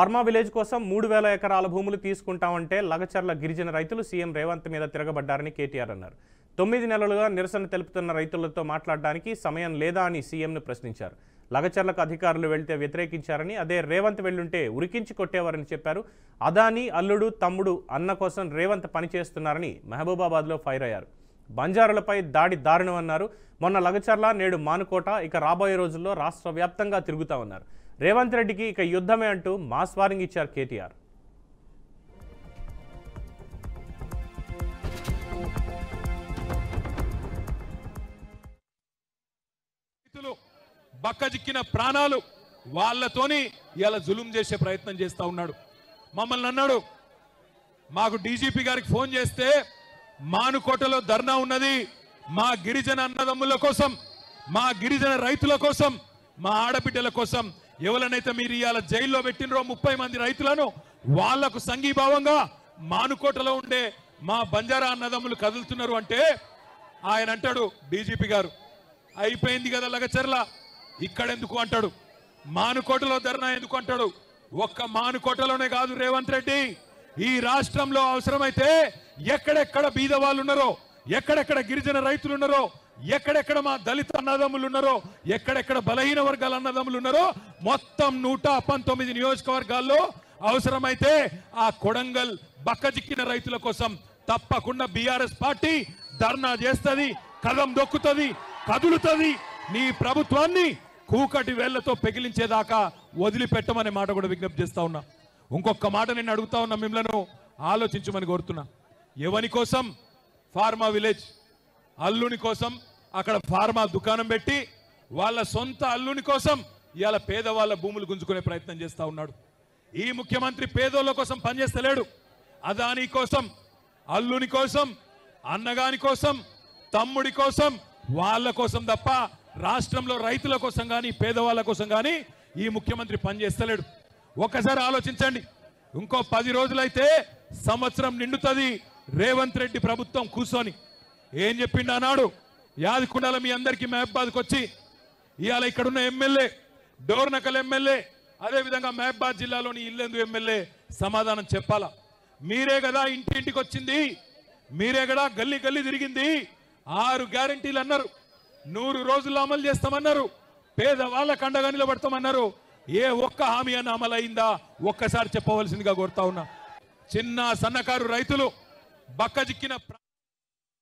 Pharma village కోసం 3000 ఎకరాల భూములు తీసుకుంటామంటే లగచర్ల గిరిజన రైతులు సీఎం రేవంత్ మీద తిరగబడ్డారని కేటీఆర్ అన్నారు. 9 నెలలుగా నిరసన తెలుపుతున్న రైతులతో మాట్లాడడానికి సమయం లేదా అని సీఎంను ప్రశ్నించారు. లగచర్లకు అధికారులు వెళ్తే వ్యతిరేకించారని, అదే రేవంత్ వెళ్లుంటే ఉరికించి కొట్టేవారని చెప్పారు. అదాని అల్లుడు తమ్ముడు అన్న కోసం రేవంత్ పనిచేస్తున్నారని మహబూబాబాద్లో ఫైర్ అయ్యారు. బంజారులపై దాడి దారుణమన్నారు. మొన్న లగచర్ల, నేడు మానుకోట, ఇక రాబోయే రోజుల్లో రాష్ట్ర వ్యాప్తంగా తిరుగుతామన్నారు. రేవంత్ రెడ్డికి ఇక యుద్ధమే అంటూ మాస్ వార్నింగ్ ఇచ్చారు కేటీఆర్. బక్కజిక్కిన ప్రాణాలు వాళ్ళతోని ఇలా జులుం చేసే ప్రయత్నం చేస్తా ఉన్నాడు. మమ్మల్ని అన్నాడు, మాకు డీజీపీ గారికి ఫోన్ చేస్తే మానుకోటలో ధర్నా ఉన్నది, మా గిరిజన అన్నదమ్ముల కోసం, మా గిరిజన రైతుల కోసం, మా ఆడబిడ్డల కోసం, ఎవరినైతే మీరు ఇవాళ జైల్లో పెట్టినరో 30 మంది రైతులను వాళ్లకు సంఘీభావంగా మానుకోటలో ఉండే మా బంజారా అన్నదమ్ములు కదులుతున్నారు అంటే ఆయన అంటాడు, డీజీపీ గారు అయిపోయింది కదా లగచర్ల, ఇక్కడెందుకు అంటాడు, మానుకోటలో ధర్నా ఎందుకు అంటాడు. ఒక్క మానుకోటలోనే కాదు రేవంత్ రెడ్డి, ఈ రాష్ట్రంలో అవసరమైతే ఎక్కడెక్కడ బీద వాళ్ళు ఉన్నారో, ఎక్కడెక్కడ గిరిజన రైతులు ఉన్నారో, ఎక్కడెక్కడ మా దళిత అన్నదమ్ములు ఉన్నారో, ఎక్కడెక్కడ బలహీన వర్గాల అన్నదమ్ములు ఉన్నారో, మొత్తం 119 నియోజకవర్గాల్లో అవసరమైతే ఆ కొడంగల్ బక్కజిక్కిన రైతుల కోసం తప్పకుండా బీఆర్ఎస్ పార్టీ ధర్నా చేస్తుంది, కదం దొక్కుతుంది, కదులుతుంది. నీ ప్రభుత్వాన్ని కూకటి వేళ్లతో పెగిలించేదాకా వదిలిపెట్టమనే మాట కూడా విజ్ఞప్తి చేస్తా ఉన్నా. ఇంకొక మాట నేను అడుగుతా ఉన్నా, మిమ్మల్ని ఆలోచించమని కోరుతున్నా. ఎవరి కోసం? ఫార్మా విలేజ్ అల్లుని కోసం అక్కడ ఫార్మా దుకాణం పెట్టి వాళ్ళ సొంత అల్లుని కోసం ఇవాళ పేదవాళ్ళ భూములు గుంజుకునే ప్రయత్నం చేస్తా ఉన్నాడు. ఈ ముఖ్యమంత్రి పేదోళ్ళ కోసం పనిచేస్తలేడు. అదాని కోసం, అల్లుని కోసం, అన్నగాని కోసం, తమ్ముడి కోసం, వాళ్ళ కోసం తప్ప రాష్ట్రంలో రైతుల కోసం కానీ పేదవాళ్ళ కోసం కానీ ఈ ముఖ్యమంత్రి పనిచేస్తలేడు. ఒక్కసారి ఆలోచించండి. ఇంకో 10 రోజులైతే సంవత్సరం నిండుతుంది రేవంత్ రెడ్డి ప్రభుత్వం కూర్చొని. ఏం చెప్పిండు అన్నాడు, యాదకుండాల మీ అందరికీ మహబాద్కి వచ్చి ఇవాళ ఇక్కడున్న ఎమ్మెల్యే, డోర్నకల్ ఎమ్మెల్యే, అదేవిధంగా మహబాద్ జిల్లాలోని ఇల్లెందు ఎమ్మెల్యే సమాధానం చెప్పాలా. మీరే కదా ఇంటింటికి వచ్చింది, మీరే కదా గల్లీ గల్లీ తిరిగింది, 6 గ్యారంటీలు అన్నారు, 100 రోజుల్లో అమలు చేస్తామన్నారు, పేదవాళ్ళకు అండగా నిలబడతామన్నారు. ఏ ఒక్క హామీ అన్న అమలు అయిందా ఒక్కసారి చెప్పవలసిందిగా కోరుతా ఉన్నా. చిన్న సన్నకారు రైతులు బక్కజిక్కిన